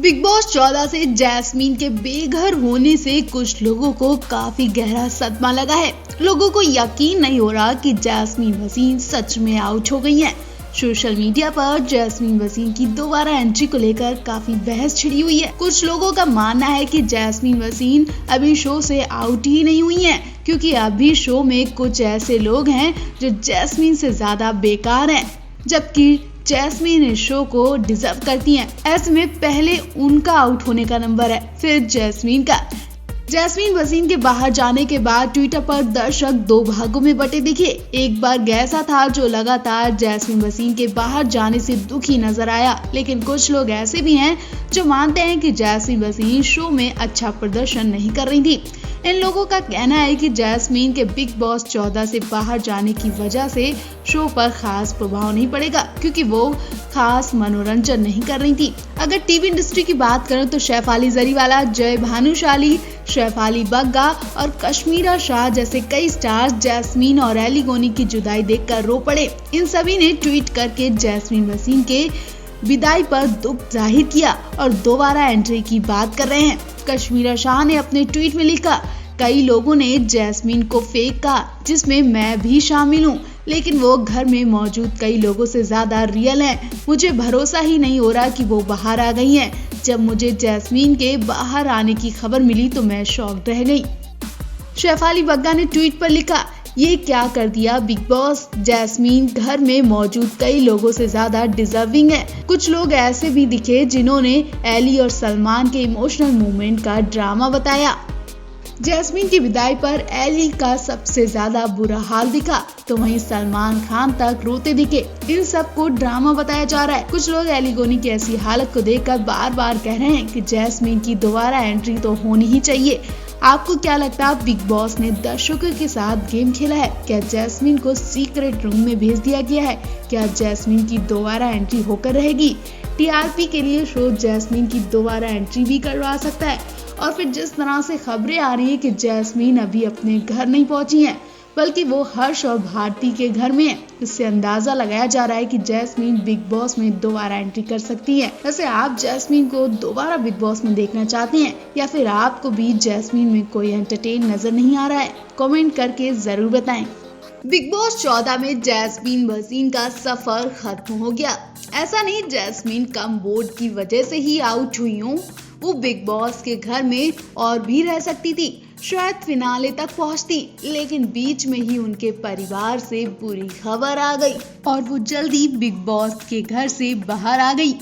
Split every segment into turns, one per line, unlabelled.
Big boss 14 से jasmine के बेघर होने से कुछ लोगों को काफी गहरा सदमा लगा है। लोगों को यकीन नहीं हो रहा कि जैस्मीन वसीम सच में आउट हो गई हैं। सोशल मीडिया पर जैस्मीन वसीम की दोबारा एंट्री को लेकर काफी बहस छिड़ी हुई है। कुछ लोगों का मानना है कि जैस्मीन वसीम अभी शो से आउट ही नहीं हुई हैं, क्योंकि अभी शो में कुछ ऐसे लोग हैं जो जैस्मीन से ज्यादा बेकार हैं, जबकि जैस्मीन इस शो को डिजर्व करती हैं। ऐसे में पहले उनका आउट होने का नंबर है, फिर जैस्मीन का। जैस्मीन वसीम के बाहर जाने के बाद ट्विटर पर दर्शक दो भागों में बटे दिखे। एक वर्ग ऐसा था जो लगातार जैस्मीन वसीम के बाहर जाने से दुखी नजर आया, लेकिन कुछ लोग ऐसे भी हैं जो मानते हैं कि जैस्मीन वसीम शो में अच्छा प्रदर्शन नहीं कर रही थी। इन लोगों का कहना है कि जैस्मीन के बिग बॉस 14 से बाहर जाने की वजह से शो पर खास प्रभाव नहीं पड़ेगा, क्योंकि वो खास मनोरंजन नहीं कर रही थी। अगर टीवी इंडस्ट्री की बात करें तो शेफाली जरीवाला, जय भानुशाली, शेफाली बग्गा और कश्मीरा शाह जैसे कई स्टार्स जैस्मीन और एली गोनी की जुदाई देखकर रो पड़े। इन सभी ने ट्वीट करके जैस्मीन वसीम के विदाई पर दुख जाहिर किया और दोबारा एंट्री की बात कर रहे हैं। कश्मीरा शाह ने अपने ट्वीट में लिखा, कई लोगों ने जैस्मीन को फेक कहा, जिसमें मैं भी शामिल हूँ, लेकिन वो घर में मौजूद कई लोगों से ज्यादा रियल है। मुझे भरोसा ही नहीं हो रहा कि वो बाहर आ गई हैं। जब मुझे जैस्मीन के बाहर आने की खबर मिली तो मैं शॉक्ड रह गई। शेफाली बग्गा ने ट्वीट पर लिखा, ये क्या कर दिया बिग बॉस, जैस्मीन घर में मौजूद कई लोगों से ज्यादा डिजर्विंग है। कुछ लोग ऐसे भी दिखे जिन्होंने एली और सलमान के इमोशनल मूवमेंट का ड्रामा बताया। जैस्मीन की विदाई पर एली का सबसे ज्यादा बुरा हाल दिखा, तो वहीं सलमान खान तक रोते दिखे। इन सब को ड्रामा बताया जा रहा है। कुछ लोग एली गोनी की ऐसी हालत को देखकर बार बार कह रहे हैं कि जैस्मीन की दोबारा एंट्री तो होनी ही चाहिए। आपको क्या लगता है, बिग बॉस ने दर्शकों के साथ गेम खेला है? क्या जैस्मीन को सीक्रेट रूम में भेज दिया गया है? क्या जैस्मीन की दोबारा एंट्री होकर रहेगी? टीआरपी के लिए शो जैस्मीन की दोबारा एंट्री भी करवा सकता है। और फिर जिस तरह से खबरें आ रही है कि जैस्मीन अभी अपने घर नहीं पहुंची हैं, बल्कि वो हर्ष और भारती के घर में है, इससे अंदाजा लगाया जा रहा है कि जैस्मीन बिग बॉस में दोबारा एंट्री कर सकती है। वैसे आप जैस्मीन को दोबारा बिग बॉस में देखना चाहते हैं, या फिर आपको भी जैस्मीन में कोई एंटरटेन नजर नहीं आ रहा है? कमेंट करके जरूर बताएं। बिग बॉस 14 में जैस्मीन वसीम का सफर खत्म हो गया। ऐसा नहीं जैस्मीन कम वोट की वजह से ही आउट हुई हूँ, वो बिग बॉस के घर में और भी रह सकती थी, शायद फिनाले तक पहुंचती, लेकिन बीच में ही उनके परिवार से बुरी खबर आ गई और वो जल्दी बिग बॉस के घर से बाहर आ गई।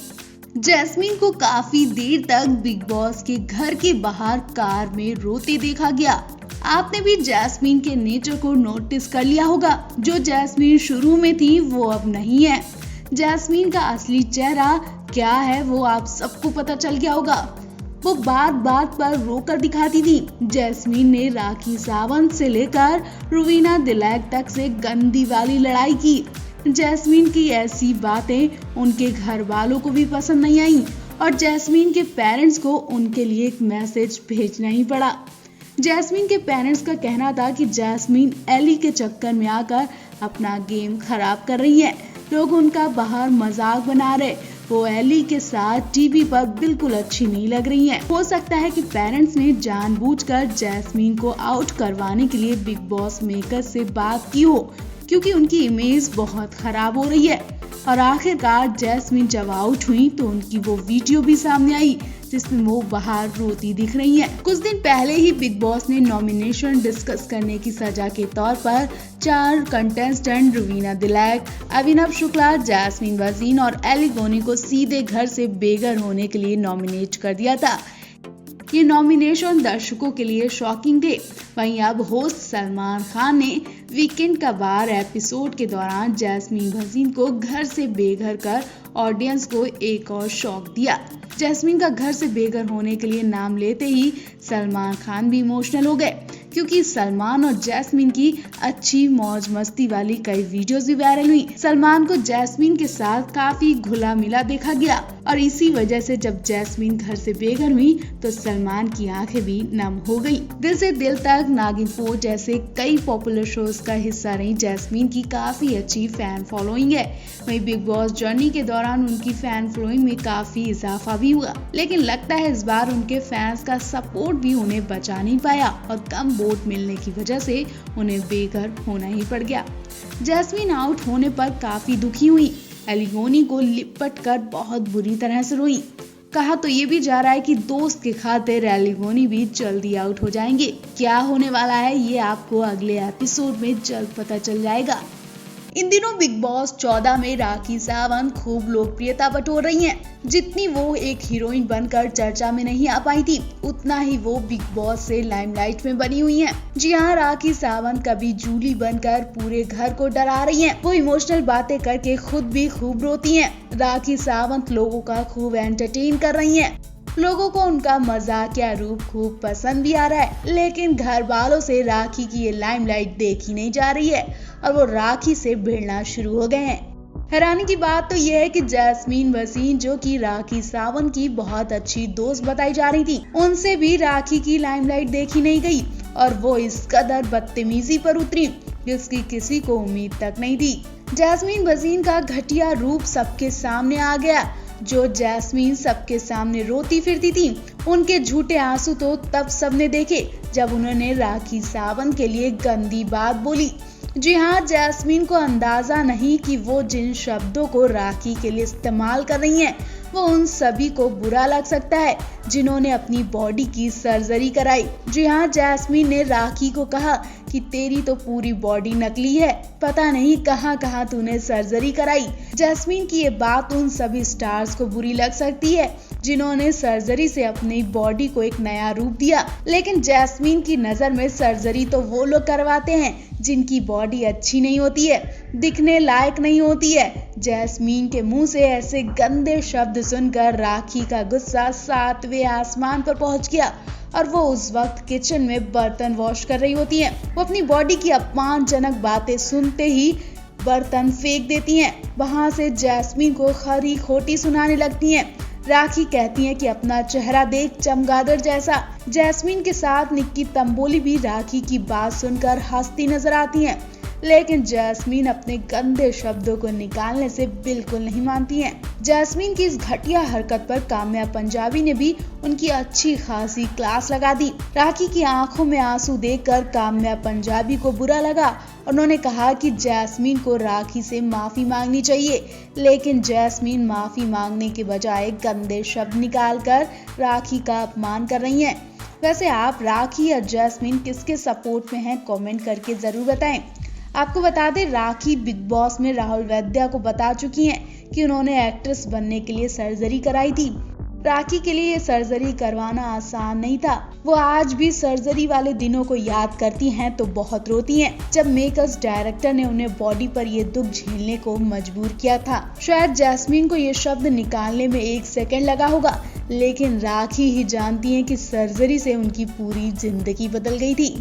जैस्मीन को काफी देर तक बिग बॉस के घर के बाहर कार में रोते देखा गया। आपने भी जैस्मीन के नेचर को नोटिस कर लिया होगा। जो जैस्मीन शुरू में थी वो अब नहीं है। जैस्मीन का असली चेहरा क्या है वो आप सबको पता चल गया होगा। वो बात बात पर रोकर दिखाती थी। जैस्मीन ने राखी सावंत से लेकर रुवीना दिलैक तक से गंदी वाली लड़ाई की। जैस्मीन की ऐसी बातें उनके घर वालों को भी पसंद नहीं आई और जैस्मीन के पेरेंट्स को उनके लिए एक मैसेज भेजना ही पड़ा। जैस्मीन के पेरेंट्स का कहना था कि जैस्मीन एली के चक्कर में आकर अपना गेम खराब कर रही है। लोग उनका बाहर मजाक बना रहे, वो एली के साथ टीवी पर बिल्कुल अच्छी नहीं लग रही है। हो सकता है कि पेरेंट्स ने जानबूझकर जैस्मीन को आउट करवाने के लिए बिग बॉस मेकर से बात की हो, क्योंकि उनकी इमेज बहुत खराब हो रही है। और आखिरकार जैस्मीन जब आउट हुई तो उनकी वो वीडियो भी सामने आई जिसमें वो बाहर रोती दिख रही हैं। कुछ दिन पहले ही बिग बॉस ने नॉमिनेशन डिस्कस करने की सजा के तौर पर 4 कंटेस्टेंट रुवीना दिलैक, अभिनव शुक्ला, जैस्मीन वसीम और एली गोनी को सीधे घर से बेघर होने के लिए नॉमिनेट कर दिया था। ये नॉमिनेशन दर्शकों के लिए शॉकिंग थे। वहीं अब होस्ट सलमान खान ने वीकेंड का बार एपिसोड के दौरान जैस्मीन वसीम को घर से बेघर कर ऑडियंस को एक और शॉक दिया। जैस्मीन का घर से बेघर होने के लिए नाम लेते ही सलमान खान भी इमोशनल हो गए, क्योंकि सलमान और जैस्मीन की अच्छी मौज मस्ती वाली कई वीडियोस भी वायरल हुई। सलमान को जैस्मीन के साथ काफी घुला मिला देखा गया और इसी वजह से जब जैस्मीन घर से बेघर हुई तो सलमान की आंखें भी नम हो गई। दिल से दिल तक, नागिन 4 जैसे कई पॉपुलर शोज का हिस्सा रही जैस्मीन की काफी अच्छी फैन फॉलोइंग है। वहीं बिग बॉस जर्नी के दौरान उनकी फैन फॉलोइंग में काफी इजाफा भी हुआ, लेकिन लगता है इस बार उनके फैंस का सपोर्ट भी उन्हें बचा नहीं पाया और कम वोट मिलने की वजह से उन्हें बेघर होना ही पड़ गया। जैस्मीन आउट होने पर काफी दुखी हुई, एलिगोनी को लिपट कर बहुत बुरी तरह से रोई। कहा तो ये भी जा रहा है कि दोस्त के खातिर एलिगोनी भी जल्दी आउट हो जाएंगे। क्या होने वाला है ये आपको अगले एपिसोड में जल्द पता चल जाएगा। इन दिनों बिग बॉस 14 में राखी सावंत खूब लोकप्रियता बटोर रही हैं। जितनी वो एक हीरोइन बनकर चर्चा में नहीं आ पाई थी, उतना ही वो बिग बॉस से लाइमलाइट में बनी हुई हैं। जी हाँ, राखी सावंत कभी जूली बनकर पूरे घर को डरा रही हैं। वो इमोशनल बातें करके खुद भी खूब रोती हैं। राखी सावंत लोगों का खूब एंटरटेन कर रही हैं। लोगों को उनका मजाकिया रूप खूब पसंद भी आ रहा है, लेकिन घर वालों से राखी की ये लाइमलाइट देखी नहीं जा रही है और वो राखी से भिड़ना शुरू हो गए हैं। हैरानी की बात तो यह है कि जैस्मीन वसीम, जो कि राखी सावंत की बहुत अच्छी दोस्त बताई जा रही थी, उनसे भी राखी की लाइमलाइट देखी नहीं गई और वो इस कदर बदतमीजी पर उतरी जिसकी किसी को उम्मीद तक नहीं थी। जैस्मीन वसीम का घटिया रूप सबके सामने आ गया। जो जैस्मीन सबके सामने रोती फिरती थी, उनके झूठे आंसू तो तब सबने देखे जब उन्होंने राखी सावंत के लिए गंदी बात बोली। जी हाँ, जैस्मीन को अंदाजा नहीं कि वो जिन शब्दों को राखी के लिए इस्तेमाल कर रही हैं, वो उन सभी को बुरा लग सकता है जिन्होंने अपनी बॉडी की सर्जरी कराई। जी हाँ, जैस्मीन ने राखी को कहा कि तेरी तो पूरी बॉडी नकली है, पता नहीं कहाँ कहाँ तूने सर्जरी कराई। जैस्मीन की ये बात उन सभी स्टार्स को बुरी लग सकती है जिन्होंने सर्जरी से अपनी बॉडी को एक नया रूप दिया, लेकिन जैस्मीन की नजर में सर्जरी तो वो लोग करवाते हैं जिनकी बॉडी अच्छी नहीं होती है, दिखने लायक नहीं होती है। जैस्मीन के मुंह से ऐसे गंदे शब्द सुनकर राखी का गुस्सा 7वें आसमान पर पहुंच गया और वो उस वक्त किचन में बर्तन वॉश कर रही होती है। वो अपनी बॉडी की अपमानजनक बातें सुनते ही बर्तन फेंक देती हैं। वहां से जैस्मीन को खरी खोटी सुनाने लगती हैं। राखी कहती है कि अपना चेहरा देख, चमगादड़ जैसा। जैस्मीन के साथ निक्की तंबोली भी राखी की बात सुनकर हंसती नजर आती हैं, लेकिन जैस्मीन अपने गंदे शब्दों को निकालने से बिल्कुल नहीं मानती हैं। जैस्मीन की इस घटिया हरकत पर काम्या पंजाबी ने भी उनकी अच्छी खासी क्लास लगा दी। राखी की आंखों में आंसू देखकर काम्या पंजाबी को बुरा लगा। उन्होंने कहा कि जैस्मीन को राखी से माफी मांगनी चाहिए, लेकिन जैस्मीन माफी मांगने के बजाय गंदे शब्द निकालकर राखी का अपमान कर रही हैं। वैसे आप राखी या जैस्मीन किसके सपोर्ट में हैं, कमेंट करके जरूर बताएं। आपको बता दें, राखी बिग बॉस में राहुल वैद्या को बता चुकी हैं कि उन्होंने एक्ट्रेस बनने के लिए सर्जरी कराई थी। राखी के लिए ये सर्जरी करवाना आसान नहीं था। वो आज भी सर्जरी वाले दिनों को याद करती हैं तो बहुत रोती हैं, जब मेकर्स डायरेक्टर ने उन्हें बॉडी पर ये दुख झेलने को मजबूर किया था। शायद जैस्मीन को ये शब्द निकालने में 1 सेकंड लगा होगा, लेकिन राखी ही जानती है कि सर्जरी से उनकी पूरी जिंदगी बदल गई थी।